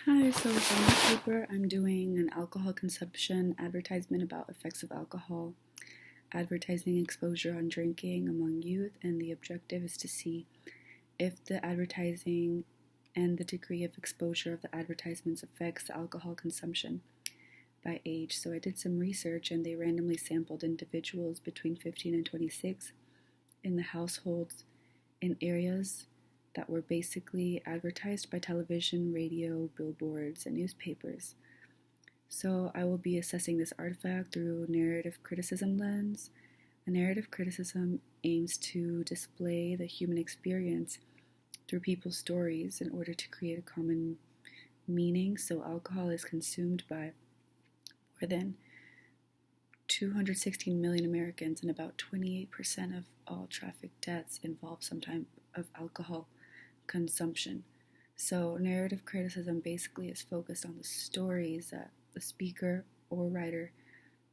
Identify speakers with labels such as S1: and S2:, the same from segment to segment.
S1: Hi, so for my paper, I'm doing an alcohol consumption advertisement about effects of alcohol, advertising exposure on drinking among youth, and the objective is to see if the advertising and the degree of exposure of the advertisements affects the alcohol consumption by age. So I did some research and they randomly sampled individuals between 15 and 26 in the households in areas that were basically advertised by television, radio, billboards, and newspapers. So I will be assessing this artifact through narrative criticism lens. A narrative criticism aims to display the human experience through people's stories in order to create a common meaning. So alcohol is consumed by more than 216 million Americans, and about 28% of all traffic deaths involve some type of alcohol consumption. So, narrative criticism basically is focused on the stories that the speaker or writer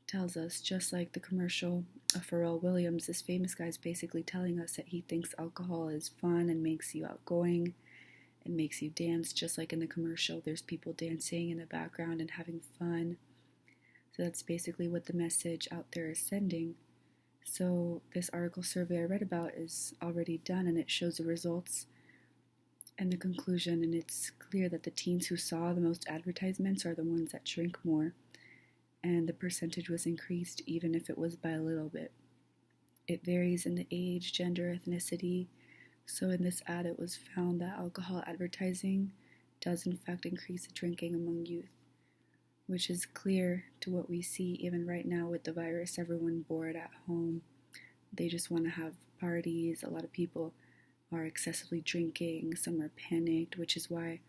S1: tells us, just like the commercial of Pharrell Williams. This famous guy is basically telling us that he thinks alcohol is fun and makes you outgoing and makes you dance, just like in the commercial. There's people dancing in the background and having fun. So that's basically what the message out there is sending. So this article survey I read about is already done and it shows the results and the conclusion, and it's clear that the teens who saw the most advertisements are the ones that drink more, and the percentage was increased even if it was by a little bit. It varies in the age, gender, ethnicity. So in this ad it was found that alcohol advertising does in fact increase the drinking among youth, which is clear to what we see even right now with the virus. Everyone bored at home, they just want to have parties. A lot of people are excessively drinking, some are panicked, which is why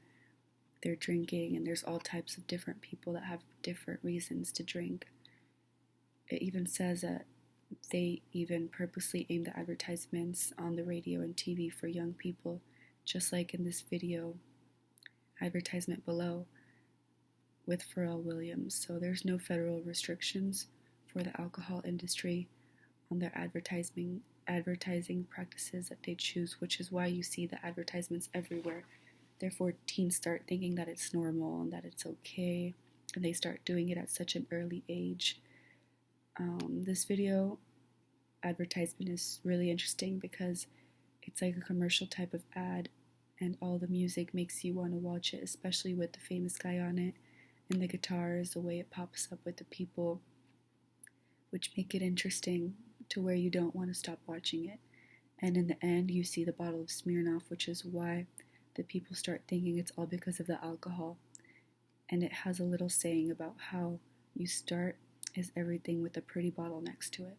S1: they're drinking, and there's all types of different people that have different reasons to drink. It even says that they even purposely aim the advertisements on the radio and TV for young people, just like in this video advertisement below with Pharrell Williams. So there's no federal restrictions for the alcohol industry on their advertising practices that they choose, which is why you see the advertisements everywhere. Therefore, teens start thinking that it's normal and that it's okay, and they start doing it at such an early age. This video advertisement is really interesting because it's like a commercial type of ad, and all the music makes you want to watch it, especially with the famous guy on it, and the guitars, the way it pops up with the people, which make it interesting to where you don't want to stop watching it. And in the end, you see the bottle of Smirnoff, which is why the people start thinking it's all because of the alcohol. And it has a little saying about how you start is everything with a pretty bottle next to it.